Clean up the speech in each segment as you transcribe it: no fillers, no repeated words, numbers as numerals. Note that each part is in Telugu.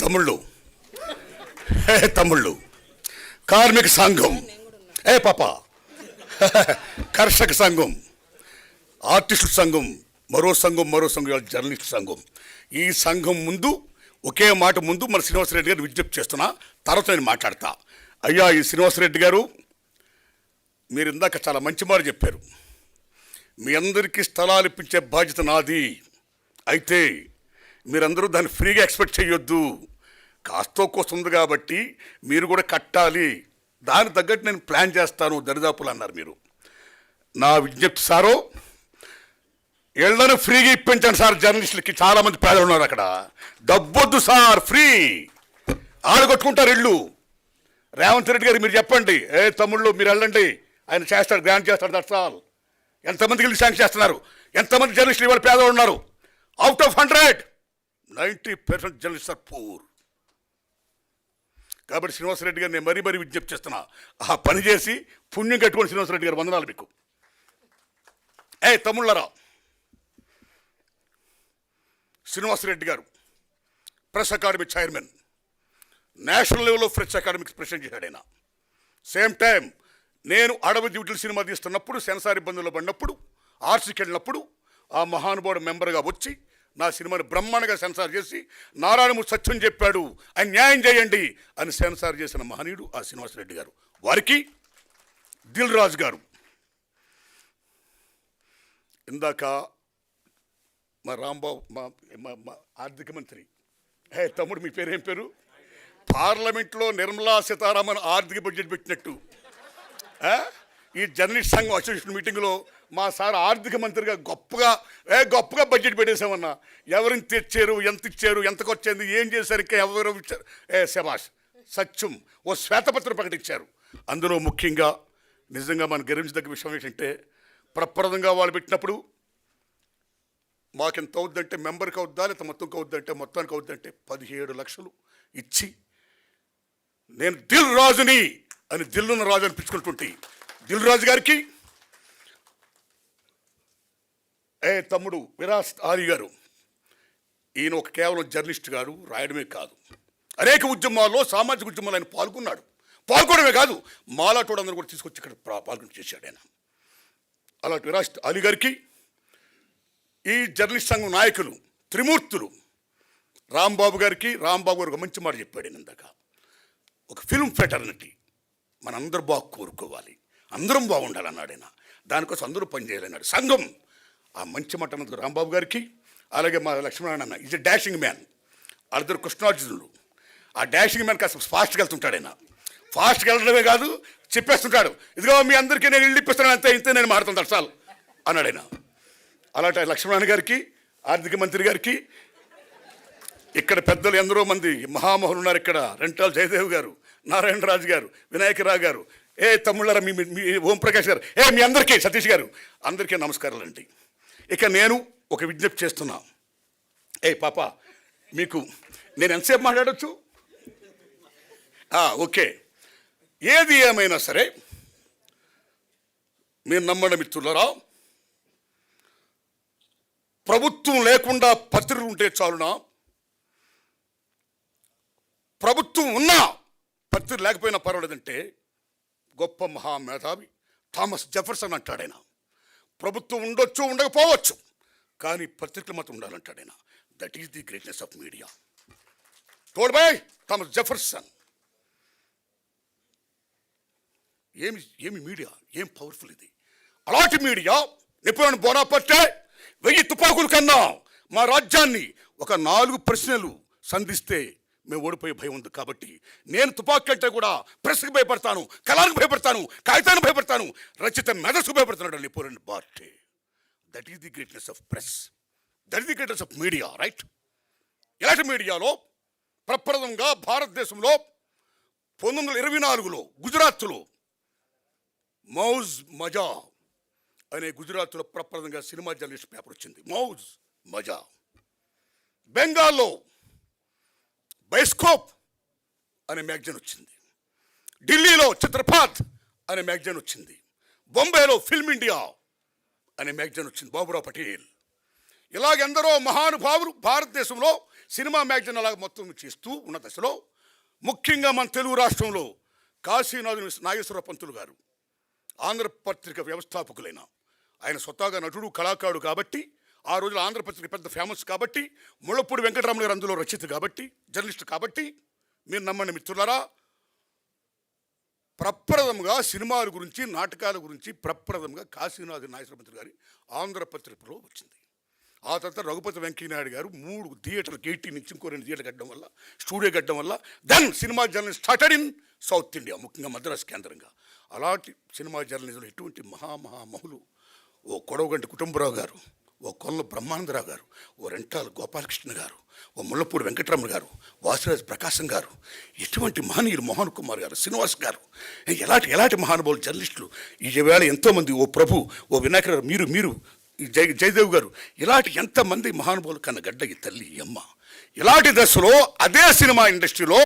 తమ్ముళ్ళు తమ్ముళ్ళు కార్మిక సంఘం పాప కర్షక సంఘం ఆర్టిస్టుల సంఘం మరో సంఘం జర్నలిస్ట్ సంఘం. ఈ సంఘం ముందు ఒకే మాట ముందు మన శ్రీనివాసరెడ్డి గారు విజ్ఞప్తి చేస్తున్నా, తర్వాత నేను మాట్లాడతా. అయ్యా ఈ శ్రీనివాసరెడ్డి గారు, మీరు ఇందాక చాలా మంచి మాట చెప్పారు. మీ అందరికీ స్థలాలు ఇప్పించే బాధ్యత నాది. అయితే మీరందరూ దాన్ని ఫ్రీగా ఎక్స్పెక్ట్ చేయొద్దు. కాస్తో కోస్తుంది కాబట్టి మీరు కూడా కట్టాలి. దానికి తగ్గట్టు నేను ప్లాన్ చేస్తాను దరిదాపులు అన్నారు మీరు. నా విజ్ఞప్తి సారో, ఇళ్లను ఫ్రీగా ఇప్పించండి సార్. జర్నలిస్టులకి చాలామంది పేదలు ఉన్నారు అక్కడ. డబ్బొద్దు సార్, ఫ్రీ. ఆడగొట్టుకుంటారు ఇళ్ళు. రేవంత్ రెడ్డి గారికి మీరు చెప్పండి, తమ్ముళ్ళు మీరు వెళ్ళండి, ఆయన చేస్తాడు, గ్రాంట్ చేస్తాడు. That's all. ఎంతమందికి ఇల్లు శాంక్షన్ చేస్తున్నారు? ఎంతమంది జర్నలిస్టులు ఇవాళ పేదలు ఉన్నారు? Out of 100 90% journalist are poor. కాబట్టి శ్రీనివాసరెడ్డి గారు నేను మరీ విజ్ఞప్తి చేస్తున్నా, ఆ పని చేసి పుణ్యం కట్టుకొని శ్రీనివాసరెడ్డి గారు వందనాలు మీకు. తమ్ముళ్ళరా, శ్రీనివాసరెడ్డి గారు ప్రెస్ అకాడమీ చైర్మన్, నేషనల్ లెవెల్లో ప్రెస్ అకాడమీకి ప్రెసిడెంట్ చేశాడు ఆయన. సేమ్ టైం నేను అడవి డ్యూటీలు సినిమా తీస్తున్నప్పుడు, సెన్సార్ ఇబ్బందుల్లో పడినప్పుడు, ఆర్సీకి వెళ్ళినప్పుడు ఆ మహానుభావుడు మెంబర్గా వచ్చి నా సినిమాని బ్రహ్మాండంగా సెన్సార్ చేసి నారాయణమూర్తి సత్యం చెప్పాడు, ఆయన న్యాయం చేయండి అని సెన్సార్ చేసిన మహనీయుడు ఆ శ్రీనివాసరెడ్డి గారు. వారికి దిల్ రాజు గారు, ఇందాక మా రాంబాబు మా ఆర్థిక మంత్రి, తమ్ముడు మీ పేరు ఏం పేరు? పార్లమెంట్లో నిర్మలా సీతారామన్ ఆర్థిక బడ్జెట్ పెట్టినట్టు ఈ జర్నలిస్ట్ సంఘం అసోసియేషన్ మీటింగ్లో మా సార్ ఆర్థిక మంత్రిగా గొప్పగా బడ్జెట్ పెట్టేసామన్నా. ఎవరిని తెచ్చారు, ఎంత ఇచ్చారు, ఎంతకు వచ్చింది, ఏం చేశారు, ఇంకా ఎవరు ఇచ్చారు, శభాష్ సత్యం ఓ శ్వేతపత్రం ప్రకటించారు. అందులో ముఖ్యంగా నిజంగా మనం గర్వించదగ్గ విషయం ఏంటంటే, ప్రప్రదంగా వాళ్ళు పెట్టినప్పుడు మాకెంత అవుద్దంటే, మెంబర్కి అవుద్దా లేకపోతే మొత్తంకి అవుద్దంటే, మొత్తానికి అవుద్దంటే 17 లక్షలు ఇచ్చి నేను దిల్ రాజుని అని దిల్లున్న రాజు అనిపించుకుంటుంటే, దిల్ రాజు గారికి తమ్ముడు విరాస్ ఆలీ గారు, ఈయన ఒక కేవలం జర్నలిస్ట్ గారు, రాయడమే కాదు, అనేక ఉద్యమాల్లో, సామాజిక ఉద్యమాలు ఆయన పాల్గొనడమే కాదు, మాలాటోడు అందరూ కూడా తీసుకొచ్చి ఇక్కడ పాల్గొని చేశాడు ఆయన. అలాంటి విరాస్ ఆలీ గారికి, ఈ జర్నలిస్ట్ సంఘం నాయకులు త్రిమూర్తులు రాంబాబు గారికి, రాంబాబు గారు ఒక మంచి మాట చెప్పాడు ఇందాక, ఒక ఫిల్మ్ ఫ్రెటర్నిటీ మనందరూ బాగా కోరుకోవాలి, అందరం బాగుండాలన్నాడు ఆయన. దానికోసం అందరూ పనిచేయాలన్నాడు సంఘం. ఆ మంచి మాట అన్నది రాంబాబు గారికి. అలాగే మా లక్ష్మణారాయణ అన్న ఈజ్ ఎ డాషింగ్ మ్యాన్. వాళ్ళిద్దరు కృష్ణార్జునులు. ఆ డాషింగ్ మ్యాన్ కాస్త ఫాస్ట్గా వెళ్తుంటాడు ఆయన. ఫాస్ట్గా వెళ్ళడమే కాదు, చెప్పేస్తుంటాడు, ఇదిగో మీ అందరికీ నేను ఇల్లు ఇప్పిస్తాను, అంతే ఇంతే నేను మారుతాను దర్శాలు అన్నాడు ఆయన. అలాంటి లక్ష్మణారాయణ గారికి, ఆర్థిక మంత్రి గారికి, ఇక్కడ పెద్దలు ఎందరో మంది మహామహులు ఉన్నారు. ఇక్కడ రెంటాల జయదేవ్ గారు, నారాయణరాజు గారు, వినాయకరావు గారు, తమ్ముళ్ళారా, మీ ఓంప్రకాష్ గారు, మీ అందరికీ, సతీష్ గారు, అందరికీ నమస్కారాలండి. ఇక నేను ఒక విజ్ఞప్తి చేస్తున్నా. పాప మీకు నేను ఎంతసేపు మాట్లాడచ్చు? ఓకే. ఏది ఏమైనా సరే మీరు నమ్మండి మిత్రులరా, ప్రభుత్వం లేకుండా పత్రికలు ఉంటే చాలునా? ప్రభుత్వం ఉన్నా పత్రిక లేకపోయినా పర్వాలేదంటే గొప్ప మహామేధావి థామస్ జెఫర్సన్ అంటాడాయన. ప్రభుత్వం ఉండొచ్చు, ఉండకపోవచ్చు, కానీ పత్రికలు మాత్రం ఉండాలంటాడాయన. That is the greatness of media. Told by Thomas Jefferson. ఏమి మీడియా, ఏం పవర్ఫుల్ ఇది. అలాంటి మీడియా నెపోలియన్ బోనాపార్టే 1000 తుపాకుల కన్నా మా రాజ్యాన్ని ఒక 4 ప్రశ్నలు సంధిస్తే మేము ఓడిపోయే భయం ఉంది. కాబట్టి నేను తుపాకీ అంటే కూడా ప్రెస్కి భయపడతాను, కళానికి భయపడతాను, కాగితానికి భయపడతాను, రచిత మెదస్కు భయపడుతున్నాడు Napoleon బోనాపార్టే. That is the greatness of press, that is the greatness of media, right? ఇలాంటి మీడియాలో ప్రప్రదంగా భారతదేశంలో 1924లో గుజరాత్లో మౌజ్ మజా అనే గుజరాత్లో ప్రప్రదంగా సినిమా జర్నలిస్ట్ పేపర్ వచ్చింది, మౌజ్ మజా. బెంగాల్లో బైస్కోప్ అనే మ్యాగజైన్ వచ్చింది. ఢిల్లీలో చిత్రపాత్ అనే మ్యాగజైన్ వచ్చింది. బొంబాయిలో ఫిల్మ్ ఇండియా అనే మ్యాగజైన్ వచ్చింది, బాబురావు పటేల్. ఇలాగెందరో మహానుభావులు భారతదేశంలో సినిమా మ్యాగజైన్ అలాగ మొత్తం చేస్తూ ఉన్న దశలో ముఖ్యంగా మన తెలుగు రాష్ట్రంలో కాశీనాథు నాగేశ్వర పంతులు గారు ఆంధ్రపత్రిక వ్యవస్థాపకులైన ఆయన స్వతహాగా నటుడు కళాకారుడు కాబట్టి ఆ రోజున ఆంధ్రపత్రిక పెద్ద ఫేమస్ కాబట్టి ముళ్ళపూడి వెంకటరమణ గారు అందులో రచయిత కాబట్టి జర్నలిస్ట్ కాబట్టి మీరు నమ్మండి మిత్రులారా, ప్రప్రథంగా సినిమాల గురించి నాటకాల గురించి ప్రప్రథంగా కాశీనాథ్ నాగేశ్వర పంతులు గారి ఆంధ్రపత్రికలో వచ్చింది. ఆ తర్వాత రఘుపతి వెంకయ్యనాయుడు గారు 3 థియేటర్లు 18 నుంచి ఇంకో 2 థియేటర్లు కట్టడం వల్ల స్టూడియో కట్టడం వల్ల then cinema journalism started in South India, ముఖ్యంగా మద్రాసు కేంద్రంగా. అలాంటి సినిమా జర్నలిజంలో ఎటువంటి మహామహులు ఓ కొడవగంటి కుటుంబరావు గారు, ఓ కొల్ల బ్రహ్మానందరావు గారు, ఓ రెంటాల గోపాలకృష్ణ గారు, ఓ ముళ్ళపూడి వెంకటరమణ గారు, వాసిరాజు ప్రకాశం గారు, ఎటువంటి మహనీయులు మోహన్ కుమార్ గారు, శ్రీనివాస్ గారు, ఎలాంటి మహానుభావులు జర్నలిస్టులు ఈవేళ ఎంతోమంది, ఓ ప్రభు, ఓ వినాయక గారు, మీరు ఈ జయదేవ్ గారు, ఇలాంటి ఎంతమంది మహానుభావులు కన్న గడ్డ ఈ తల్లి ఈ అమ్మ. ఇలాంటి దశలో అదే సినిమా ఇండస్ట్రీలో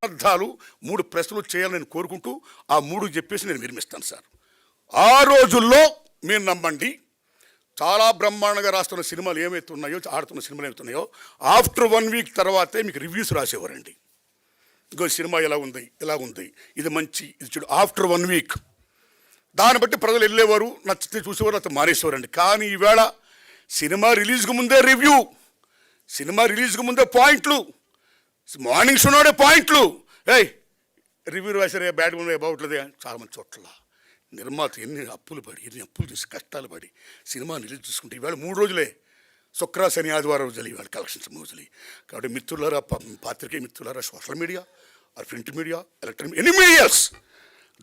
అర్థాలు 3 ప్రశ్నలు చేయాలని కోరుకుంటూ ఆ 3 చెప్పేసి నేను విరమిస్తాను సార్. ఆ రోజుల్లో మీరు నమ్మండి, చాలా బ్రహ్మాండంగా రాస్తున్న సినిమాలు ఏమైతే ఉన్నాయో, ఆడుతున్న సినిమాలు ఏమైతే ఉన్నాయో, ఆఫ్టర్ 1 వీక్ తర్వాతే మీకు రివ్యూస్ రాసేవారండి. ఇంకో సినిమా ఇలా ఉంది, ఇది మంచి, ఇది చూడు. ఆఫ్టర్ 1 వీక్ దాన్ని బట్టి ప్రజలు వెళ్ళేవారు, నచ్చితే చూసేవారు, అతను మానేసేవారండి. కానీ ఈవేళ సినిమా రిలీజ్కి ముందే రివ్యూ, సినిమా రిలీజ్కి ముందే పాయింట్లు, మార్నింగ్ షోనే పాయింట్లు, రివ్యూ రాసారే బ్యాడ్గా ఉన్నాయి బాగుంటుంది. చాలామంది చోట్ల నిర్మాత ఎన్ని అప్పులు చేసి కష్టాలు పడి సినిమా రిలీజ్ చూసుకుంటే ఈవేళ 3 రోజులే, శుక్ర శని ఆదివారం రోజులు ఈవేళ కలెక్షన్స్ రోజులు. కాబట్టి మిత్రులారా, పాత్రికేయ మిత్రులారా, social media, print media, electronic any medias,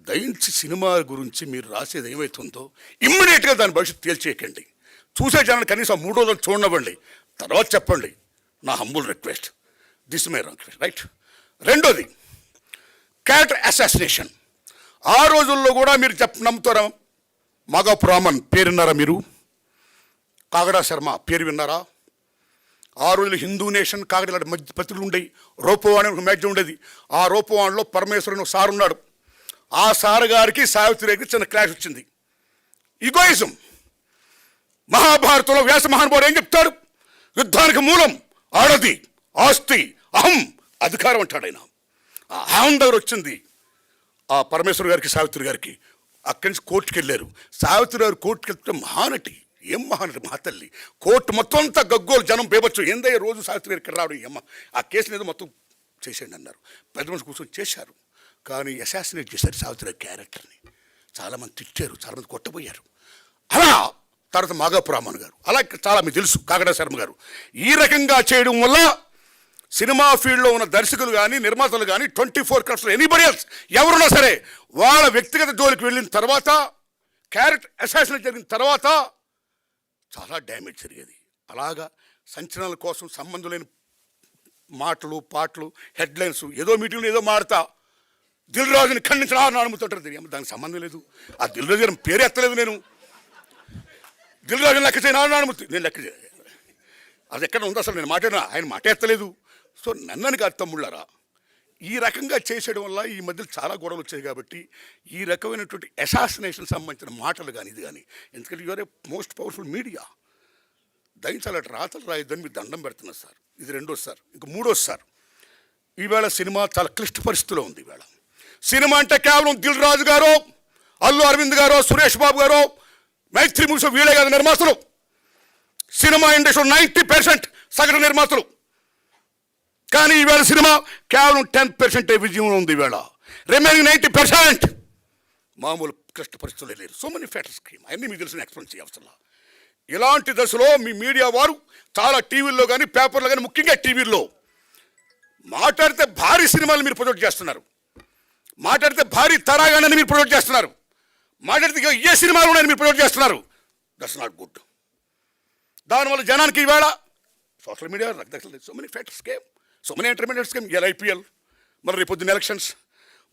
దయించి సినిమా గురించి మీరు రాసేది ఏమవుతుందో ఇమ్మీడియట్గా దాని భవిష్యత్తు తేల్చేయకండి. చూసే జనాన్ని కనీసం 3 రోజులు చూడనివ్వండి, తర్వాత చెప్పండి. నా humble request, this my request, right. రెండోది క్యారెక్టర్ అసాసినేషన్. ఆ రోజుల్లో కూడా మీరు నమ్ముతారా? మాగాపు రామన్ పేరు విన్నారా మీరు? కాగడా శర్మ పేరు విన్నారా? ఆ రోజులు హిందూ నేషన్ కాగడా మధ్య పత్రికలు ఉండేవి. రూపవాణి ఒక మ్యాగజైన్ ఉండేది. ఆ రూపవాణిలో పరమేశ్వరుని సార్ ఉన్నాడు. ఆ సార్ గారికి సావిత్రి గారికి చిన్న క్లాష్ వచ్చింది. ఈగోయిజం. మహాభారతంలో వ్యాస మహానుభావుడు ఏం చెప్తాడు? యుద్ధానికి మూలం ఆడది, ఆస్తి, అహం, అధికారం అంటాడు ఆయన. ఆ అహం దగ్గర వచ్చింది ఆ పరమేశ్వర గారికి సావిత్రి గారికి. అక్కడి నుంచి కోర్టుకు వెళ్ళారు. సావిత్రి గారు కోర్టుకు వెళ్తే మహానటి, ఏం మహానటి, మహాతల్లి. కోర్టు మొత్తం అంతా గగ్గోలు, జనం బేబచ్చు. ఏందయ్య రోజు సావిత్రి గారికి ఇక్కడ రావడం, అమ్మ ఆ కేసుని ఏదో మొత్తం చేసేయండి అన్నారు. పెద్ద మనిషి కూర్చొని చేశారు. కానీ అసాసినేట్ చేశారు సావిత్రి గారి క్యారెక్టర్ని. చాలామంది తిట్టారు, చాలామంది కొట్టబోయారు. అలా తర్వాత మాగాపు రామన్ గారు, అలా చాలా మీకు తెలుసు కాగడా శర్మ గారు. ఈ రకంగా చేయడం వల్ల సినిమా ఫీల్డ్లో ఉన్న దర్శకులు కానీ నిర్మాతలు కానీ 24 క్రాఫ్ట్స్లో ఎనీబడి ఎల్స్ ఎవరున్నా సరే వాళ్ళ వ్యక్తిగత జోలికి వెళ్ళిన తర్వాత, క్యారెక్టర్ అసాసినేట్ జరిగిన తర్వాత చాలా డ్యామేజ్ జరిగేది. అలాగా సంచలనాల కోసం సంబంధం లేని మాటలు, పాటలు, హెడ్లైన్స్, ఏదో మీటింగ్లో ఏదో మాడతా దిల్ రాజుని ఖండించడం అనుమతుంటారు. దానికి సంబంధం లేదు. ఆ దిల్ రాజు గారి పేరు ఎత్తలేదు నేను. దిల్ రాజుని లెక్క చేయను అనుమతి, నేను లెక్క చేయాలి. అది ఎక్కడ ఉంది అసలు? నేను మాట్లాడినా ఆయన మాట ఎత్తలేదు. సో నన్నని కాదు తమ్ముళ్ళారా, ఈ రకంగా చేసేయడం వల్ల ఈ మధ్యలో చాలా గొడవలు వచ్చాయి. కాబట్టి ఈ రకమైనటువంటి అసాసినేషన్ సంబంధించిన మాటలు కానీ ఇది కానీ, ఎందుకంటే you're a most powerful media, దయించాలి రాతలు రాయొద్దని మీరు దండం పెడుతున్నారు సార్. ఇది రెండోది సార్. ఇంక మూడోది సార్, ఈవేళ సినిమా చాలా క్లిష్ట పరిస్థితిలో ఉంది. ఈవేళ సినిమా అంటే కేవలం దిల్ రాజు గారో, అల్లు అరవింద్ గారో, సురేష్ బాబు గారో, మైత్రి మూసో వీళ్ళే కాదు నిర్మాతలు. సినిమా ఇండస్ట్రీ 90% సగటు నిర్మాతలు. కానీ ఈవేళ సినిమా కేవలం 10% విజయం ఉంది. ఈవేళ రిమైనింగ్ 90% మామూలు క్లిష్ట పరిస్థితులు లేరు. సో మెనీ ఫ్యాక్టర్స్ స్క్రీమ్ అన్నీ మీకు తెలిసిన ఎక్స్ప్లెయిన్ చేయవసరం. ఇలాంటి దశలో మీ మీడియా వారు చాలా టీవీల్లో కానీ పేపర్లో కానీ, ముఖ్యంగా టీవీల్లో మాట్లాడితే భారీ సినిమాలు మీరు ప్రొజెక్ట్ చేస్తున్నారు, మాట్లాడితే భారీ తరాగానని మీరు ప్రొజెక్ట్ చేస్తున్నారు, మాట్లాడితే ఏ సినిమాలు ఉన్నాయని మీరు ప్రొజెక్ట్ చేస్తున్నారు. That's not good. దానివల్ల జనానికి ఈవేళ social media so many factors scheme, so many entertainment scheme. ఇలా ఐపీఎల్, మరి రేపు పొద్దున్న ఎలక్షన్స్,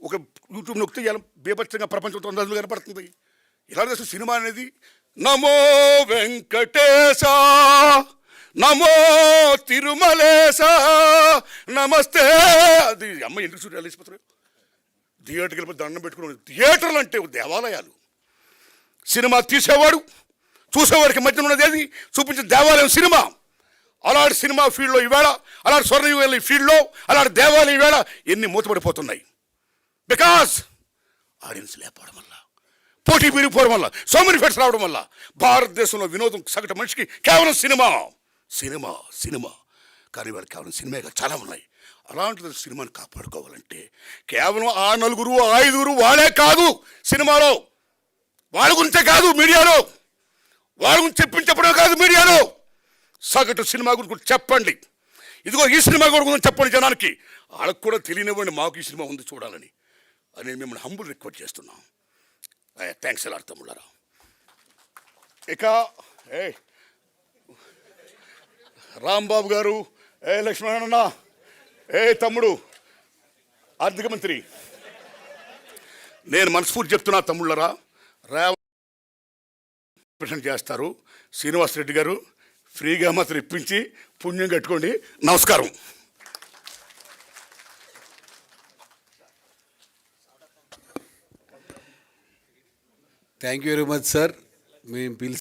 ఒక యూట్యూబ్ నొక్కితే ఇలా బీభత్సంగా ప్రపంచం 9 కనపడుతుంది. ఇలా సినిమా అనేది నమో వెంకటేశ, నమో తిరుమలేశ, నమస్తే. అది అమ్మ ఎందుకు చూడాలి వెళ్ళిపోతారు? థియేటర్కి వెళ్ళిపోతే దండం పెట్టుకుని. థియేటర్లు అంటే దేవాలయాలు. సినిమా తీసేవాడు చూసేవాడికి మధ్యన ఉన్నది ఏది? చూపించిన దేవాలయం సినిమా. అలాంటి సినిమా ఫీల్డ్లో ఈవేళ, అలాంటి స్వర్ణయుగ ఫీల్డ్లో, అలాంటి దేవాలయం ఈవేళ ఎన్ని మూతపడిపోతున్నాయి? బికాస్ ఆడియన్స్ లేకపోవడం వల్ల, పోటీ పెరిగిపోవడం వల్ల, సో మెనీ ఫెట్స్ రావడం వల్ల భారతదేశంలో వినోదం సగటు మనిషికి కేవలం సినిమా సినిమా సినిమా. కానీ వాడు కేవలం సినిమాగా చాలా ఉన్నాయి. అలాంటి సినిమాని కాపాడుకోవాలంటే కేవలం ఆ నలుగురు, ఆ ఐదుగురు వాళ్ళే కాదు సినిమాలో, వాళ్ళ గురించే కాదు మీడియాలో, వాళ్ళ గురించి చెప్పడమే కాదు మీడియాలో, సగటు సినిమా గురించి చెప్పండి. ఇదిగో ఈ సినిమా గురించి చెప్పండి జనానికి. వాళ్ళకు కూడా తెలియనివ్వండి మాకు ఈ సినిమా ఉంది చూడాలని. అని మిమ్మల్ని హంబుల్ రిక్వెస్ట్ చేస్తున్నాం. థ్యాంక్స్ ఎలా తమ్ముళ్ళారా. ఇక రాంబాబు గారు, లక్ష్మణ, తమ్ముడు ఆర్థిక మంత్రి, నేను మనస్ఫూర్తి చెప్తున్నా తమ్ముళ్ళరా, రేవంత్ చేస్తారు. శ్రీనివాసరెడ్డి గారు ఫ్రీగా మాత్రం ఇప్పించి పుణ్యం కట్టుకోండి. నమస్కారం. Thank you very much sir. మేము